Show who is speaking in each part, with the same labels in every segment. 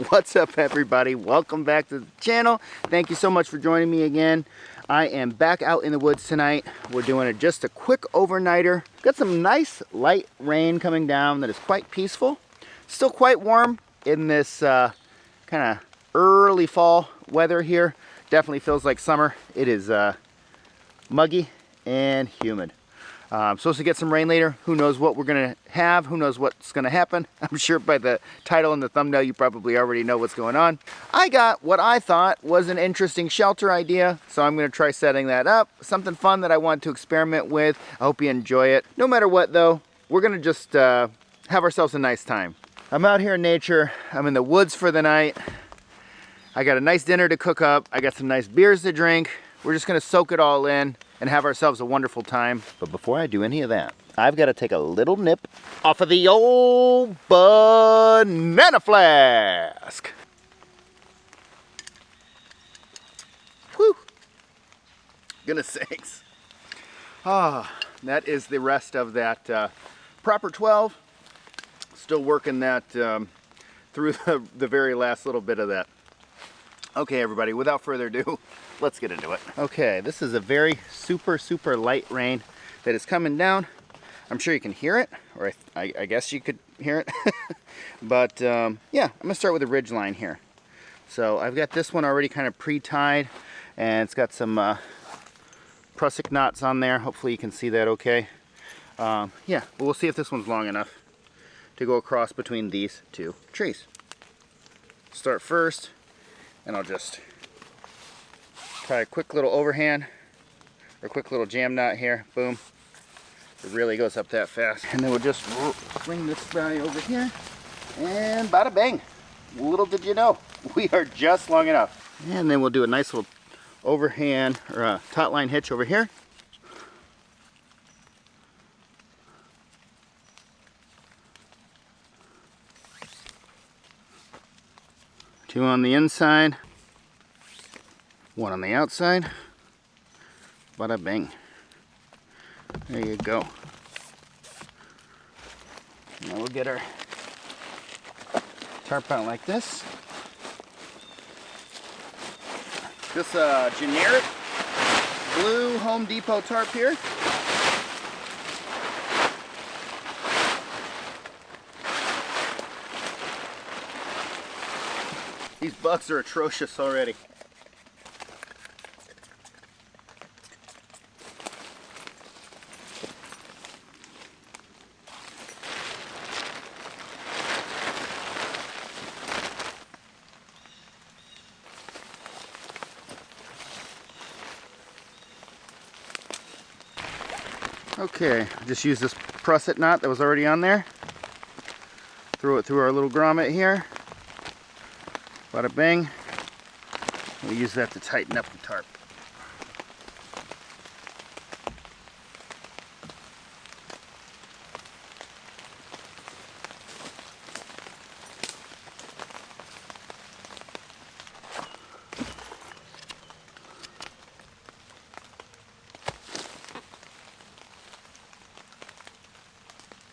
Speaker 1: What's up, everybody? Welcome back to the channel. Thank you so much for joining me again. I am back out in the woods tonight. We're doing just a quick overnighter. Got some nice light rain coming down that is quite peaceful. Still quite warm in this kind of early fall weather here. Definitely feels like summer. It is muggy and humid. I'm supposed to get some rain later. Who knows what we're gonna have? Who knows what's gonna happen? I'm sure by the title and the thumbnail you probably already know what's going on. I got what I thought was an interesting shelter idea, so I'm gonna try setting that up. Something fun that I want to experiment with. I hope you enjoy it. No matter what though, we're gonna just have ourselves a nice time. I'm out here in nature. I'm in the woods for the night. I got a nice dinner to cook up. I got some nice beers to drink. We're just gonna soak it all in and have ourselves a wonderful time. But before I do any of that, I've got to take a little nip off of the old banana flask. Whew. Goodness sakes. That is the rest of that proper 12. Still working that through the very last little bit of that. Okay, everybody, without further ado, let's get into it. Okay, this is a very super light rain that is coming down. I'm sure you can hear it, or I guess you could hear it. But yeah, I'm gonna start with a ridge line here. So I've got this one already kind of pre-tied, and it's got some prusik knots on there. Hopefully you can see that okay. Yeah, but we'll see if this one's long enough to go across between these two trees. Start first, and I'll just try a quick little overhand or a quick little jam knot here. Boom. It really goes up that fast. And then we'll just bring this guy over here and bada bang. Little did you know, we are just long enough. And then we'll do a nice little overhand or a taut line hitch over here. Two on the inside, one on the outside. Bada bang. There you go. Now we'll get our tarp out like this. Just a generic blue Home Depot tarp here. These bugs are atrocious already. Okay, just use this prusik knot that was already on there. Throw it through our little grommet here. Bada bang. We'll use that to tighten up the tarp.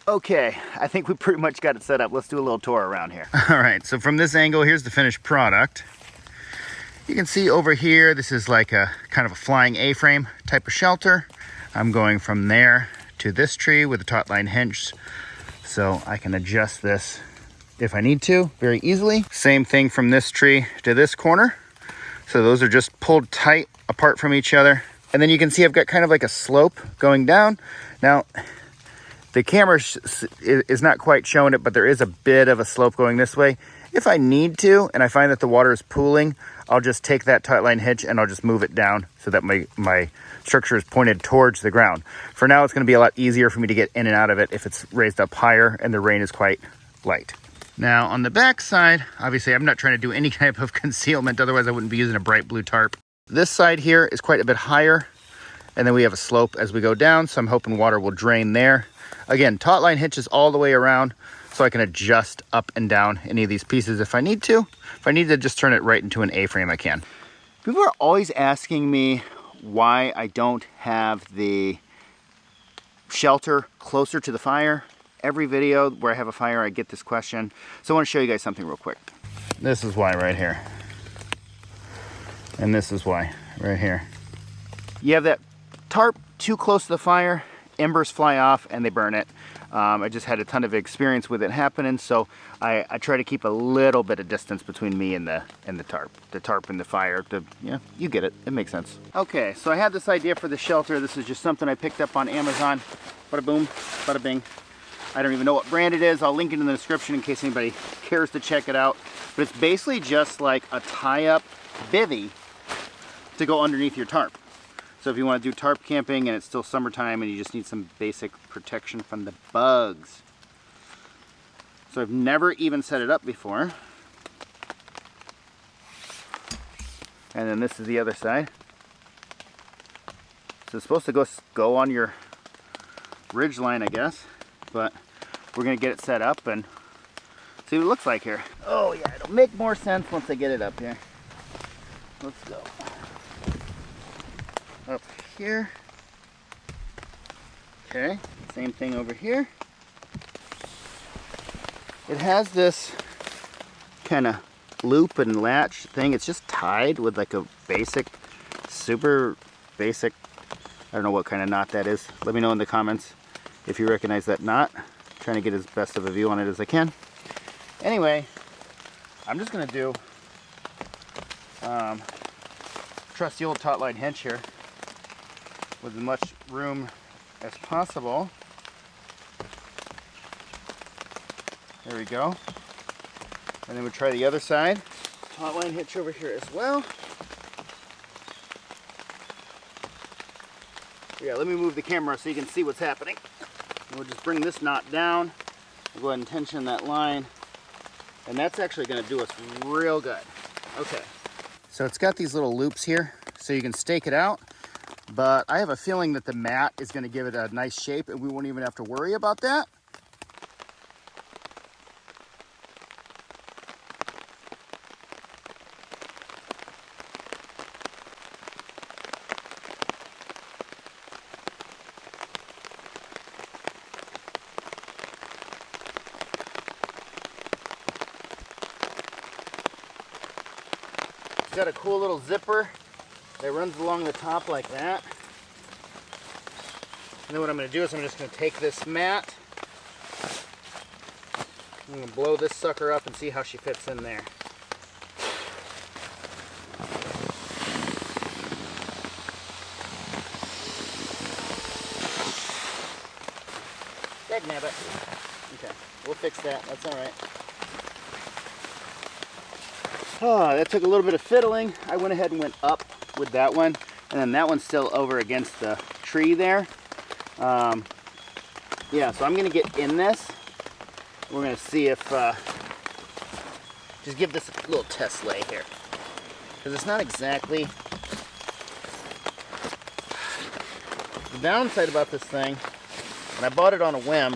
Speaker 1: Okay, I think we pretty much got it set up. Let's do a little tour around here. All right, so from this angle, here's the finished product. You can see over here, this is like a kind of a flying A-frame type of shelter. I'm going from there to this tree with a taut line hinge, so I can adjust this if I need to very easily. Same thing from this tree to this corner. So those are just pulled tight apart from each other. And then you can see I've got kind of like a slope going down. Now, the camera is not quite showing it, but there is a bit of a slope going this way. If I need to, and I find that the water is pooling, I'll just take that taut line hitch and I'll just move it down so that my structure is pointed towards the ground. For now, it's gonna be a lot easier for me to get in and out of it if it's raised up higher and the rain is quite light. Now on the back side, obviously I'm not trying to do any type of concealment, otherwise I wouldn't be using a bright blue tarp. This side here is quite a bit higher, and then we have a slope as we go down, so I'm hoping water will drain there. Again, taut line hitches all the way around, so I can adjust up and down any of these pieces if I need to. If I need to just turn it right into an A-frame, I can. People are always asking me why I don't have the shelter closer to the fire. Every video where I have a fire, I get this question. So I want to show you guys something real quick. This is why right here. And this is why right here. You have that tarp too close to the fire, embers fly off and they burn it. I just had a ton of experience with it happening, so I try to keep a little bit of distance between me and the tarp. The tarp and the fire, yeah, you get it, it makes sense. Okay, so I had this idea for the shelter. This is just something I picked up on Amazon. Bada boom, bada bing. I don't even know what brand it is. I'll link it in the description in case anybody cares to check it out. But it's basically just like a tie-up bivy to go underneath your tarp. So if you want to do tarp camping and it's still summertime and you just need some basic protection from the bugs. So I've never even set it up before. And then this is the other side. So it's supposed to go on your ridge line, I guess. But we're going to get it set up and see what it looks like here. Oh yeah, it'll make more sense once I get it up here. Let's go. Up here. Okay, same thing over here. It has this kind of loop and latch thing. It's just tied with like a basic, super basic, I don't know what kind of knot that is. Let me know in the comments if you recognize that knot. I'm trying to get as best of a view on it as I can. Anyway, I'm just gonna do trusty old taut line hitch here with as much room as possible. There we go. And then we'll try the other side. Taut line hitch over here as well. Yeah, let me move the camera so you can see what's happening. And we'll just bring this knot down. We'll go ahead and tension that line. And that's actually going to do us real good. Okay. So it's got these little loops here so you can stake it out. But I have a feeling that the mat is going to give it a nice shape and we won't even have to worry about that. It's got a cool little zipper that runs along the top like that. And then what I'm going to do is I'm just going to take this mat, I'm going to blow this sucker up and see how she fits in there. Dagnabbit. Okay, we'll fix that, that's alright. Oh, that took a little bit of fiddling. I went ahead and went up with that one, and then that one's still over against the tree there. Yeah, so I'm gonna get in this. We're gonna see if, just give this a little test lay here. Because it's not exactly, the downside about this thing, and I bought it on a whim,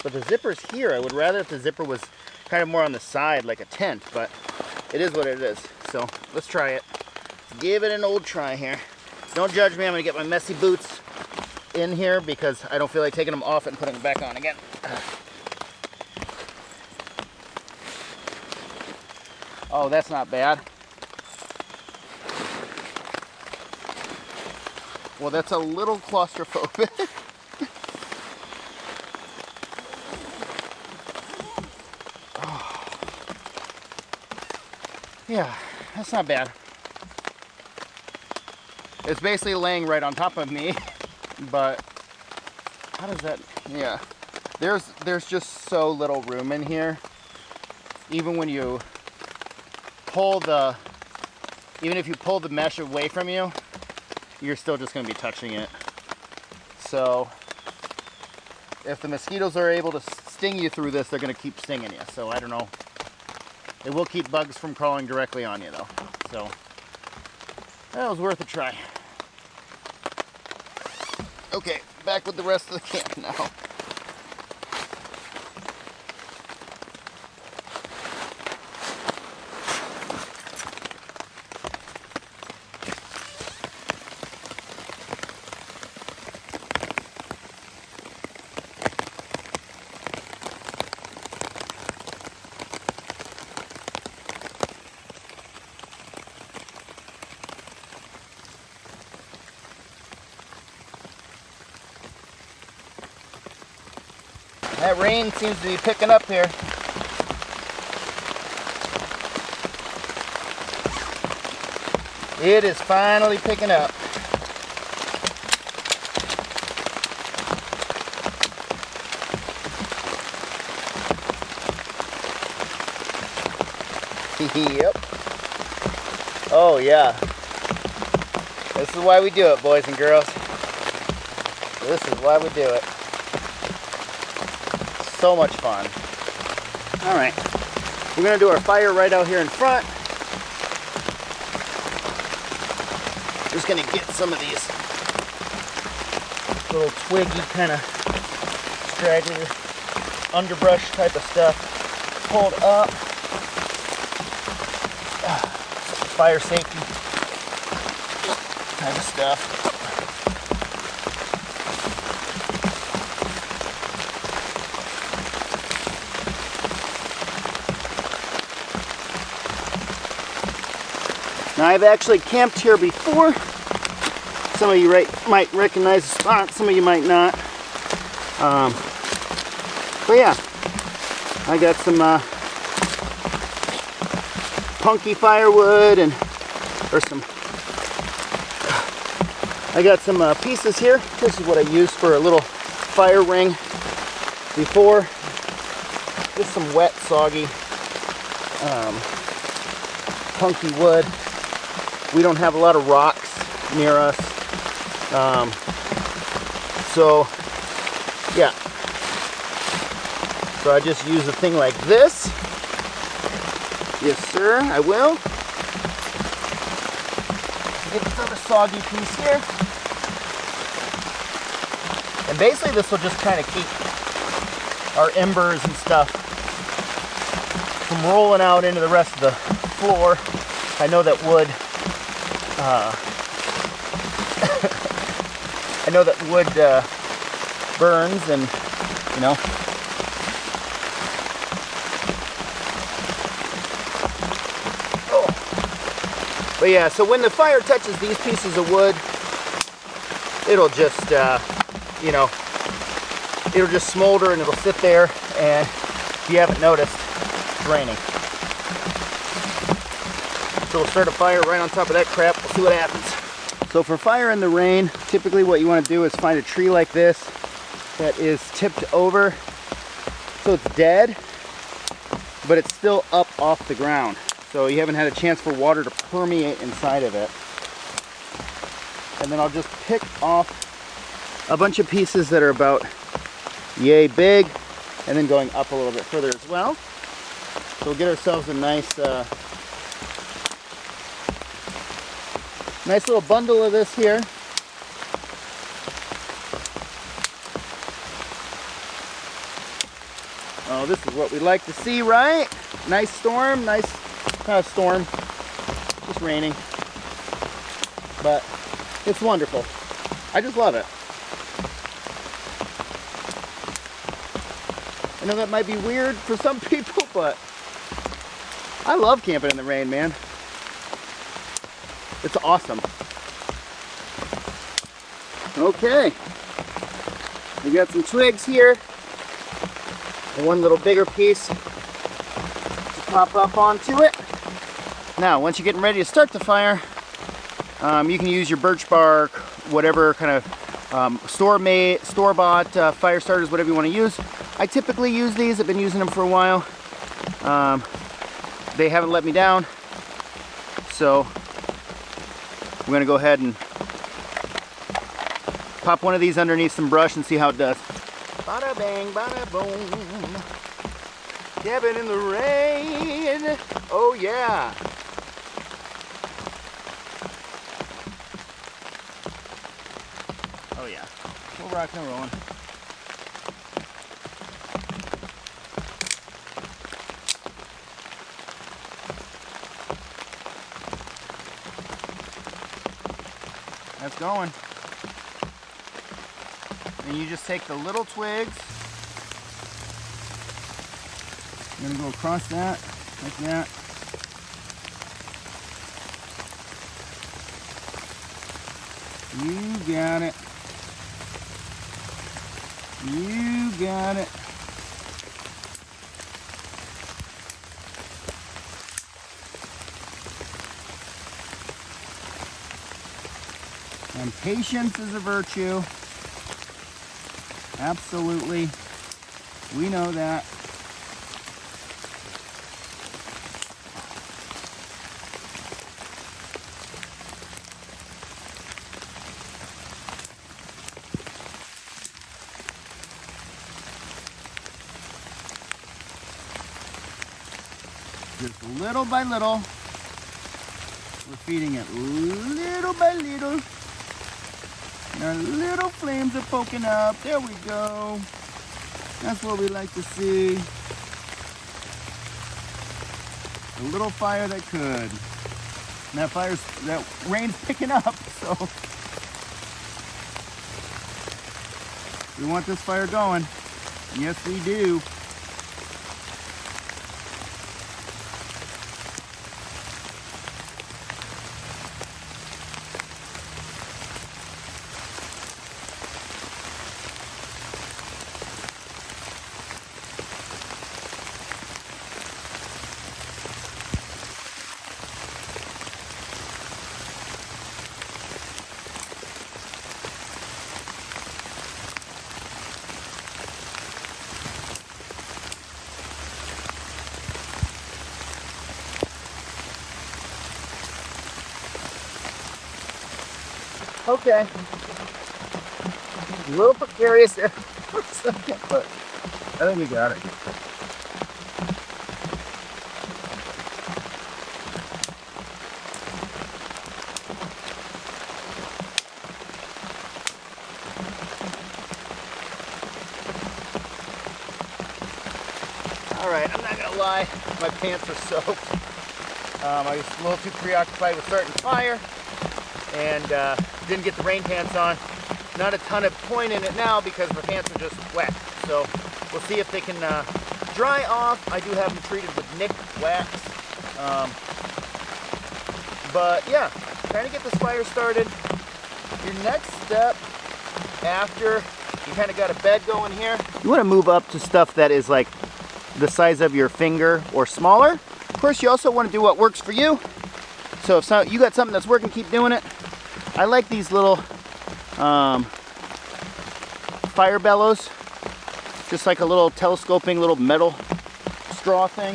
Speaker 1: but the zipper's here. I would rather if the zipper was kind of more on the side like a tent, but it is what it is. So let's try it. Let's give it an old try here. Don't judge me, I'm gonna get my messy boots in here because I don't feel like taking them off and putting them back on again. Oh, that's not bad. Well, that's a little claustrophobic. Yeah, that's not bad. It's basically laying right on top of me, but how does that, yeah. There's just so little room in here. Even when you pull even if you pull the mesh away from you, you're still just gonna be touching it. So if the mosquitoes are able to sting you through this, they're gonna keep stinging you. So I don't know. It will keep bugs from crawling directly on you though. So that was worth a try. Okay, back with the rest of the camp now. That rain seems to be picking up here. It is finally picking up. Yep. Oh yeah. This is why we do it, boys and girls. This is why we do it. So much fun. All right. We're gonna do our fire right out here in front. Just gonna get some of these little twiggy kind of straggly underbrush type of stuff pulled up. Fire safety kind of stuff. Now I've actually camped here before. Some of you might recognize the spot, some of you might not. But yeah, I got some punky firewood I got some pieces here. This is what I used for a little fire ring before. Just some wet, soggy, punky wood. We don't have a lot of rocks near us. So yeah. So I just use a thing like this. Yes, sir, I will. Get this other soggy piece here. And basically this will just kind of keep our embers and stuff from rolling out into the rest of the floor. I know that wood, burns, and you know. But yeah, so when the fire touches these pieces of wood, it'll just, you know, it'll just smolder and it'll sit there, and if you haven't noticed, it's raining. So we'll start a fire right on top of that crap. We'll see what happens. So for fire in the rain, typically what you want to do is find a tree like this that is tipped over, so it's dead, but it's still up off the ground. So you haven't had a chance for water to permeate inside of it. And then I'll just pick off a bunch of pieces that are about yay big, and then going up a little bit further as well. So we'll get ourselves a nice nice little bundle of this here. Oh, this is what we like to see, right? Nice storm, nice. Not a storm, just raining, but it's wonderful. I just love it. I know that might be weird for some people, but I love camping in the rain, man. It's awesome. Okay, we got some twigs here, and one little bigger piece to pop up onto it. Now, once you're getting ready to start the fire, you can use your birch bark, whatever kind of store-bought fire starters, whatever you want to use. I typically use these. I've been using them for a while. They haven't let me down. So, we're going to go ahead and pop one of these underneath some brush and see how it does. Bada bang, bada boom. Camping in the rain. Oh yeah. Oh yeah. We're rocking and rolling. That's going. And you just take the little twigs. I'm gonna go across that, like that. You got it. You got it. And patience is a virtue. Absolutely. We know that. Just little by little, we're feeding it little by little. And our little flames are poking up. There we go. That's what we like to see. A little fire that could. And that rain's picking up, so we want this fire going. Yes, we do. Okay. A little precarious there for a second, but I think we got it. All right, I'm not gonna lie, my pants are soaked. I was a little too preoccupied with starting fire and didn't get the rain pants on. Not a ton of point in it now because my pants are just wet. So we'll see if they can dry off. I do have them treated with Nick wax. But yeah, trying to get this fire started. Your next step after you kind of got a bed going here, you want to move up to stuff that is like the size of your finger or smaller. Of course, you also want to do what works for you. So if you got something that's working, keep doing it. I like these little fire bellows, just like a little telescoping little metal straw thing.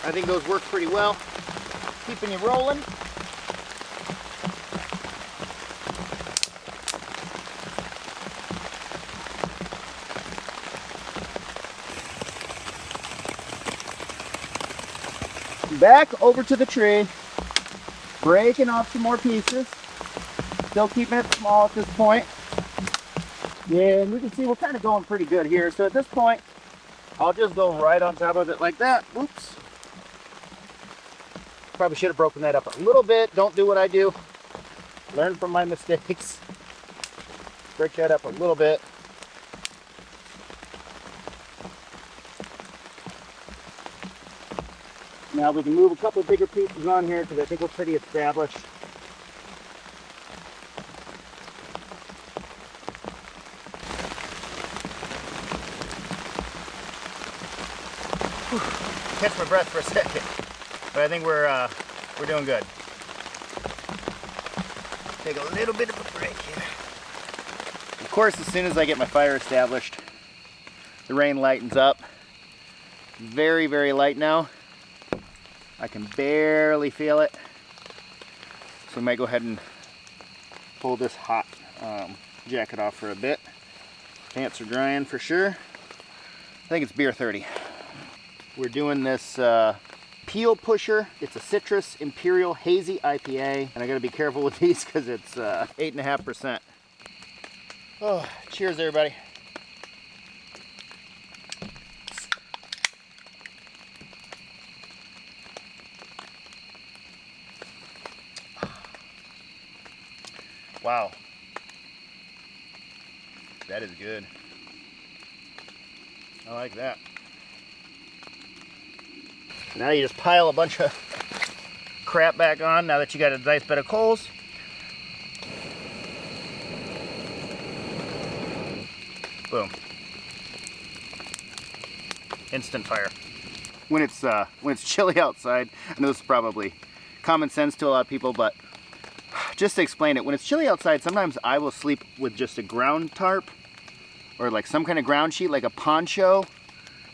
Speaker 1: I think those work pretty well, keeping you rolling. Back over to the tree, breaking off some more pieces. Still keeping it small at this point. Yeah, and we can see we're kind of going pretty good here. So at this point, I'll just go right on top of it like that. Oops. Probably should have broken that up a little bit. Don't do what I do. Learn from my mistakes. Break that up a little bit. Now we can move a couple of bigger pieces on here because I think we're pretty established. Whew. Catch my breath for a second, but I think we're doing good. Take a little bit of a break here. Of course, as soon as I get my fire established, the rain lightens up. Very, very light now. I can barely feel it. So I might go ahead and pull this hot jacket off for a bit. Pants are drying for sure. I think it's beer 30. We're doing this Peel Pusher. It's a Citrus Imperial Hazy IPA. And I gotta be careful with these because it's 8.5%. Oh, cheers everybody. Wow, that is good. I like that. Now you just pile a bunch of crap back on now that you got a nice bed of coals. Boom. Instant fire. When it's chilly outside, I know this is probably common sense to a lot of people, but just to explain it, when it's chilly outside, sometimes I will sleep with just a ground tarp or like some kind of ground sheet, like a poncho,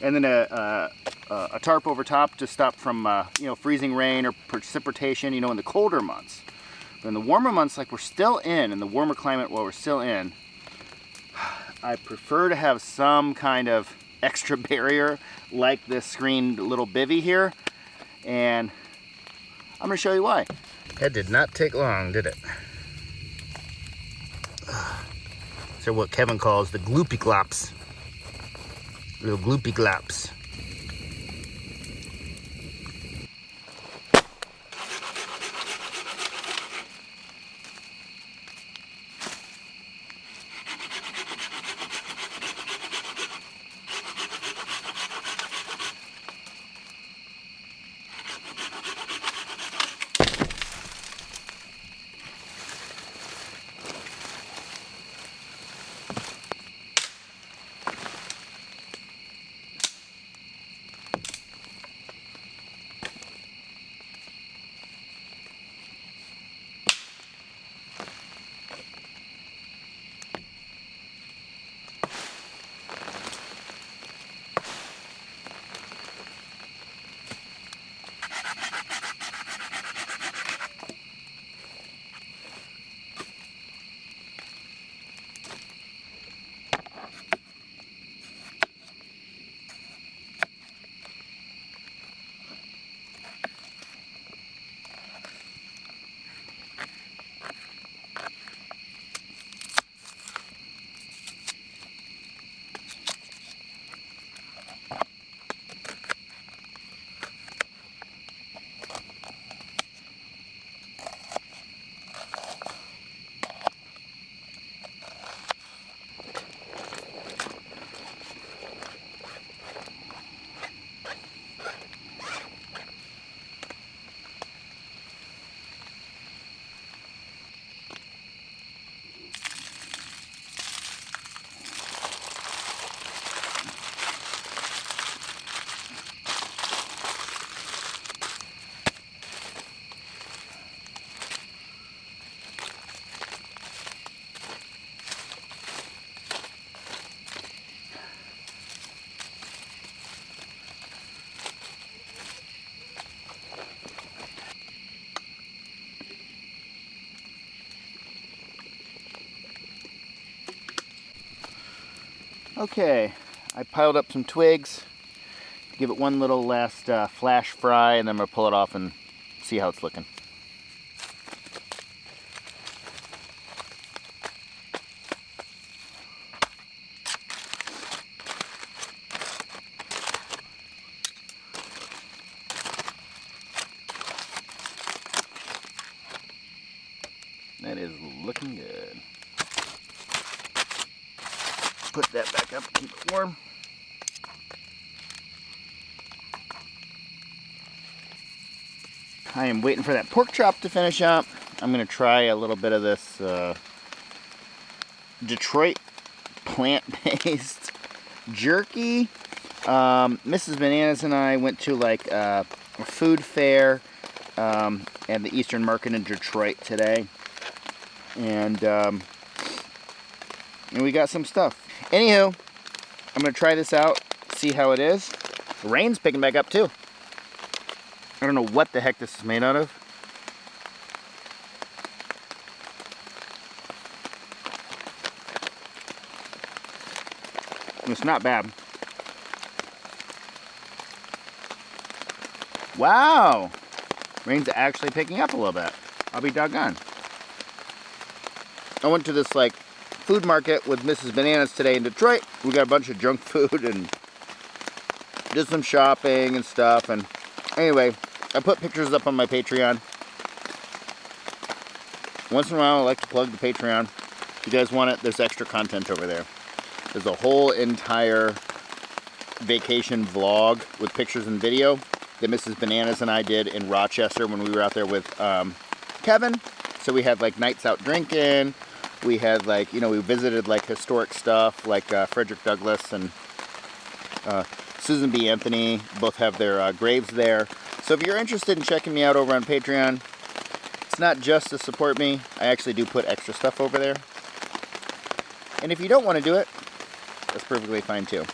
Speaker 1: and then a tarp over top to stop from you know, freezing rain or precipitation, you know, in the colder months. But in the warmer months, like we're still in the warmer climate while we're still in, I prefer to have some kind of extra barrier like this screened little bivy here, and I'm going to show you why. That did not take long, did it? So what Kevin calls the gloopy glops. Little gloopy glops. Okay, I piled up some twigs, give it one little last flash fry, and then I'm going to pull it off and see how it's looking. That is looking good. Put that back up, keep it warm. I am waiting for that pork chop to finish up. I'm going to try a little bit of this Detroit plant-based jerky. Mrs. Bananas and I went to like a food fair at the Eastern Market in Detroit today. And we got some stuff. Anywho, I'm going to try this out, see how it is. The rain's picking back up too. I don't know what the heck this is made out of. It's not bad. Wow! Rain's actually picking up a little bit. I'll be doggone. I went to this like food market with Mrs. Bananas today in Detroit. We got a bunch of junk food and did some shopping and stuff. And anyway, I put pictures up on my Patreon. Once in a while, I like to plug the Patreon. If you guys want it, there's extra content over there. There's a whole entire vacation vlog with pictures and video that Mrs. Bananas and I did in Rochester when we were out there with Kevin. So we had like nights out drinking, We had like, you know, we visited like historic stuff like Frederick Douglass and Susan B. Anthony. Both have their graves there. So if you're interested in checking me out over on Patreon, it's not just to support me. I actually do put extra stuff over there. And if you don't want to do it, that's perfectly fine too.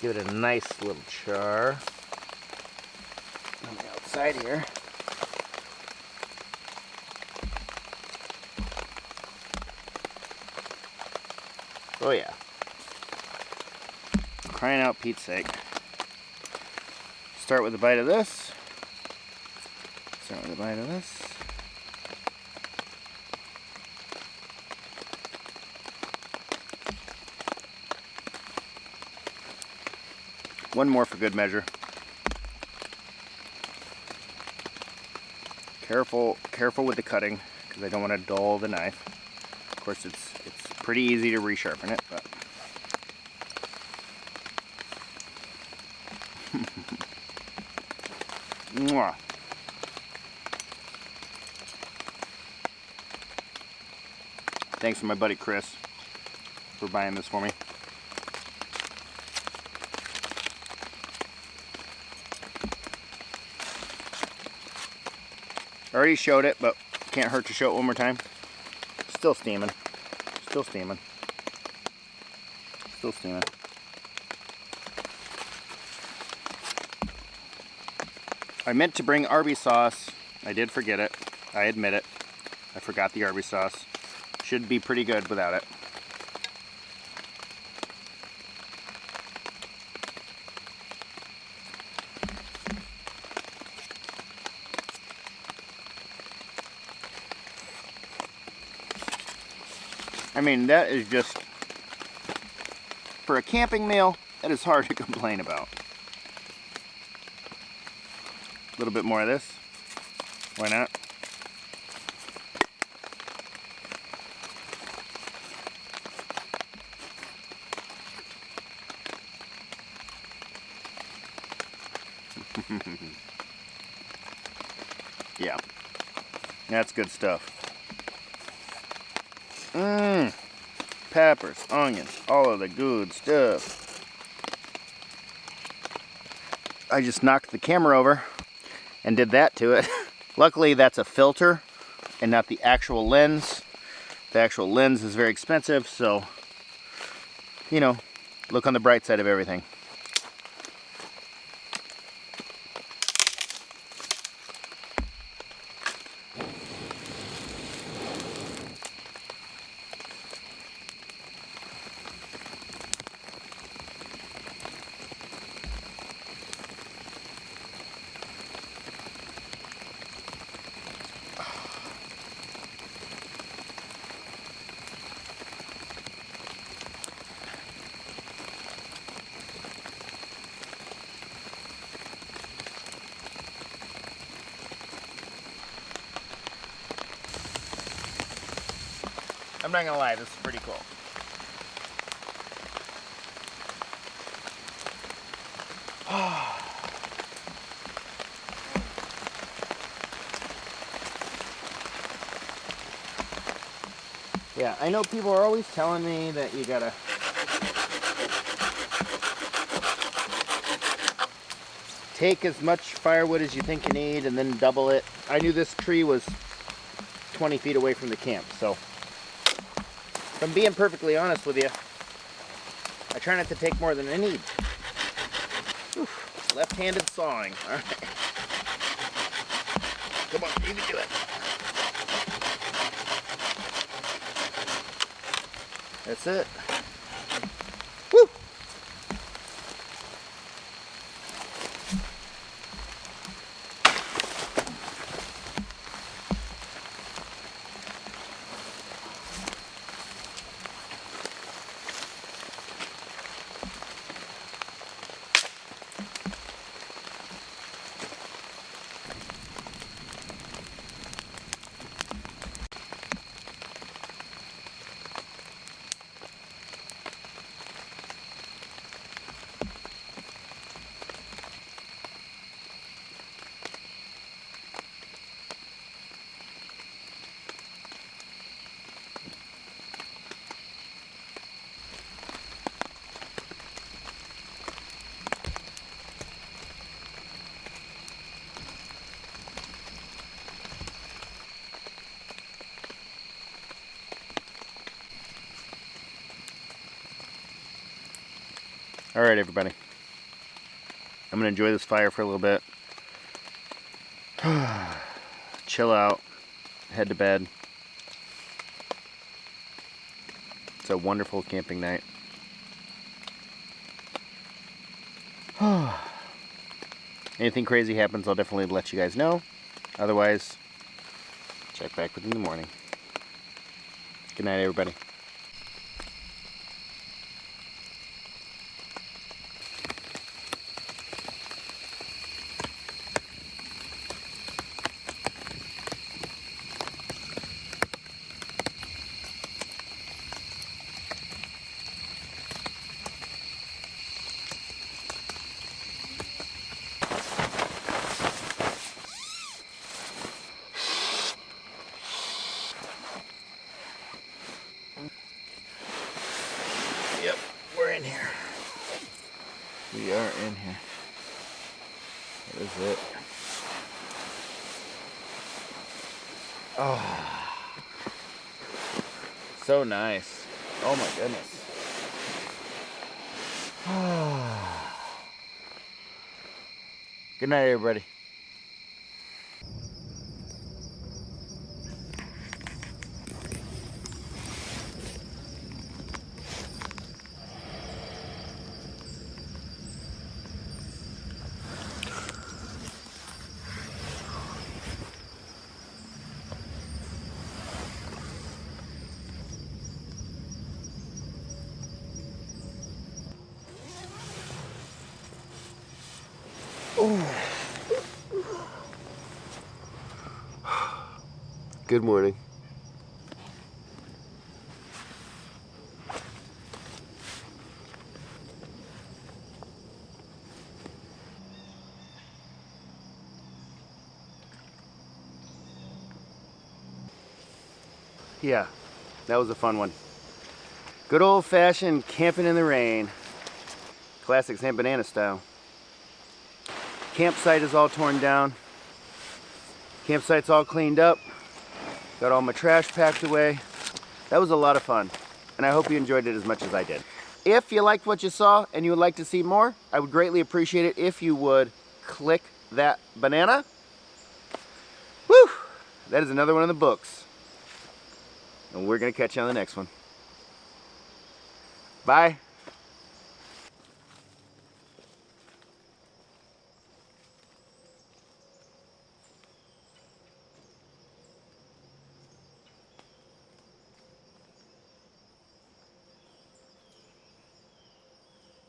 Speaker 1: Give it a nice little char on the outside here. Oh yeah. Crying out Pete's sake. Start with a bite of this. Start with a bite of this. One more for good measure. Careful with the cutting, because I don't want to dull the knife. Of course, it's pretty easy to resharpen it, but Mwah. Thanks to my buddy Chris for buying this for me. I already showed it, but can't hurt to show it one more time. Still steaming. Still steaming. Still steaming. I meant to bring Arby's sauce. I did forget it. I admit it. I forgot the Arby's sauce. Should be pretty good without it. I mean, that is just, for a camping meal, that is hard to complain about. A little bit more of this. Why not? Yeah, that's good stuff. Peppers, onions, all of the good stuff. I just knocked the camera over and did that to it. Luckily, that's a filter and not the actual lens. The actual lens is very expensive, so, you know, look on the bright side of everything. I'm not gonna lie, this is pretty cool. Yeah, I know people are always telling me that you gotta take as much firewood as you think you need and then double it. I knew this tree was 20 feet away from the camp, so if I'm being perfectly honest with you, I try not to take more than I need. Oof. Left-handed sawing. All right. Come on, you can do it. That's it. Woo! All right, everybody. I'm gonna enjoy this fire for a little bit. Chill out, head to bed. It's a wonderful camping night. Anything crazy happens, I'll definitely let you guys know. Otherwise, check back with you in the morning. Good night, everybody. Yep, we're in here. We are in here. That is it. Oh, so nice. Oh my goodness. Good night, everybody. Good morning. Yeah, that was a fun one. Good old-fashioned camping in the rain. Classic San Banana style. Campsite is all torn down. Campsite's all cleaned up. Got all my trash packed away. That was a lot of fun, and I hope you enjoyed it as much as I did. If you liked what you saw and you would like to see more, I would greatly appreciate it if you would click that banana. Woo! That is another one in the books. And we're gonna catch you on the next one. Bye.